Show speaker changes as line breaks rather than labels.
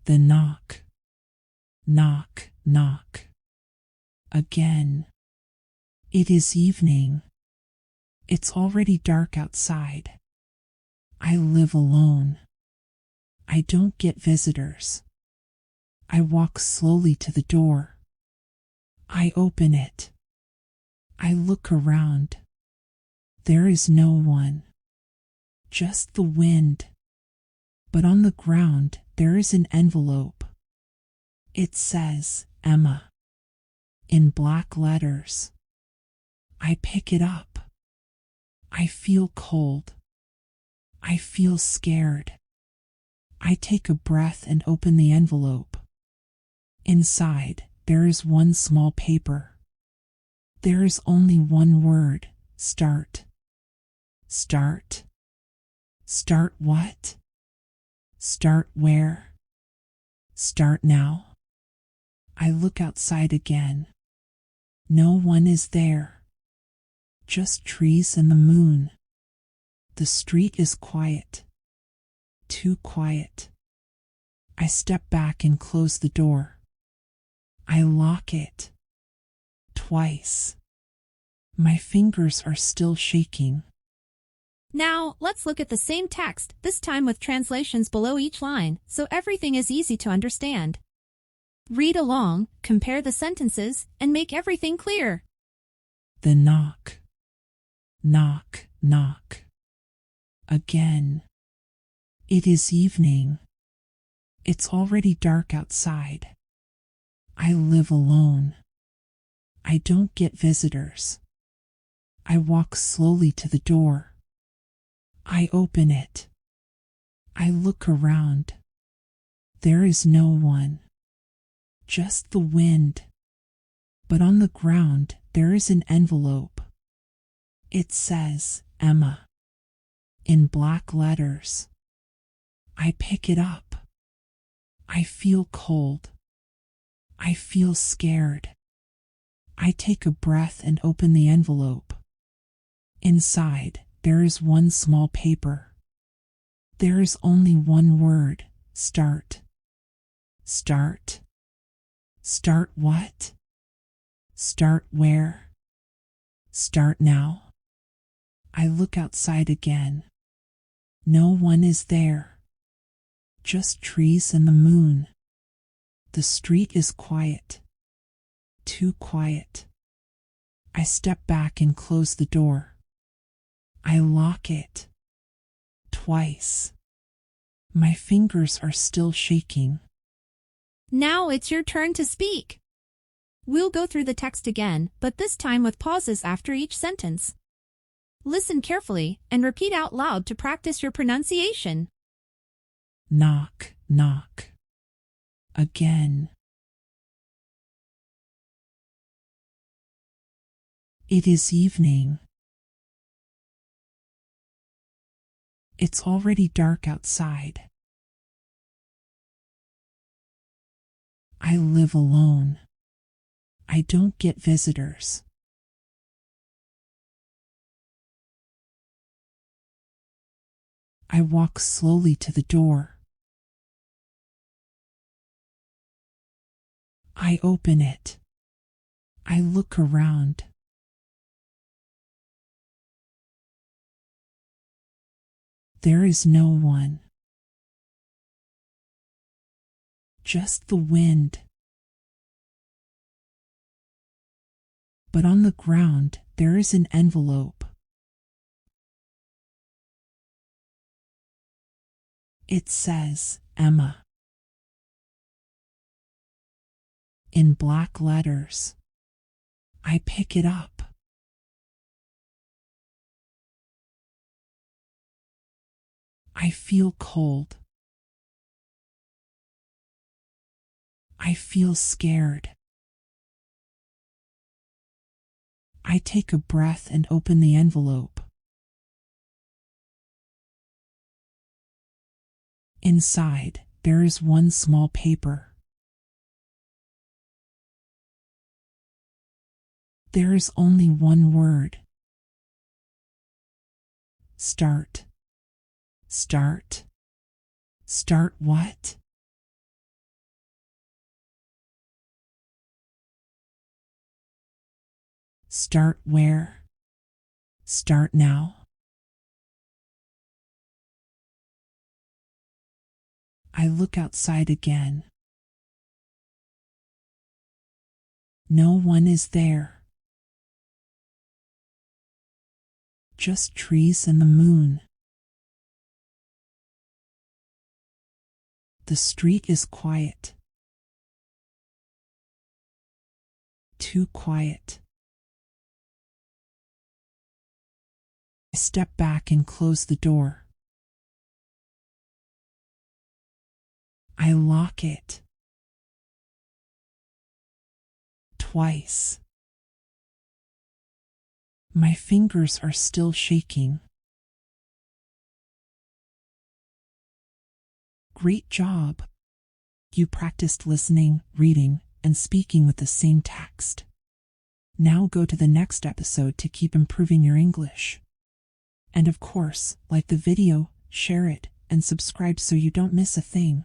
The knock, knock, knock. Again. It is evening. It's already dark outside. I live alone. I don't get visitors. I walk slowly to the door. I open it. I look around. There is no one. Just the wind. But on the ground there is an envelope. It says, Emma. In black letters. I pick it up. I feel cold. I feel scared. I take a breath and open the envelope. Inside, there is one small paper. There is only one word, start. Start? Start what? Start where? Start now? I look outside again. No one is there. Just trees and the moon. The street is quiet. Too quiet. I step back and close the door. I lock it. Twice. My fingers are still shaking.
Now, let's look at the same text, this time with translations below each line, so everything is easy to understand. Read along, compare the sentences, and make everything clear.
The knock. Knock, knock. Again. It is evening. It's already dark outside. I live alone. I don't get visitors. I walk slowly to the door. I open it. I look around. There is no one. Just the wind. But on the ground there is an envelope. It says, Emma. In black letters. I pick it up. I feel cold. I feel scared. I take a breath and open the envelope. Inside, there is one small paper. There is only one word, start. Start? Start what? Start where? Start now? I look outside again. No one is there. Just trees and the moon. The street is quiet. Too quiet. I step back and close the door. I lock it. Twice. My fingers are still shaking.
Now it's your turn to speak. We'll go through the text again, but this time with pauses after each sentence. Listen carefully and repeat out loud to practice your pronunciation.
Knock, knock. Again. It is evening. It's already dark outside. I live alone. I don't get visitors. I walk slowly to the door. I open it. I look around. There is no one. Just the wind. But on the ground there is an envelope. It says, Emma. In black letters. I pick it up. I feel cold. I feel scared. I take a breath and open the envelope. Inside, there is one small paper. There is only one word. Start. Start? Start what? Start where? Start now. I look outside again. No one is there. Just trees and the moon. The street is quiet. Too quiet. I step back and close the door. I lock it. Twice. My fingers are still shaking. Great job. You practiced listening, reading, and speaking with the same text. Now go to the next episode to keep improving your English. And of course, like the video, share it, and subscribe so you don't miss a thing.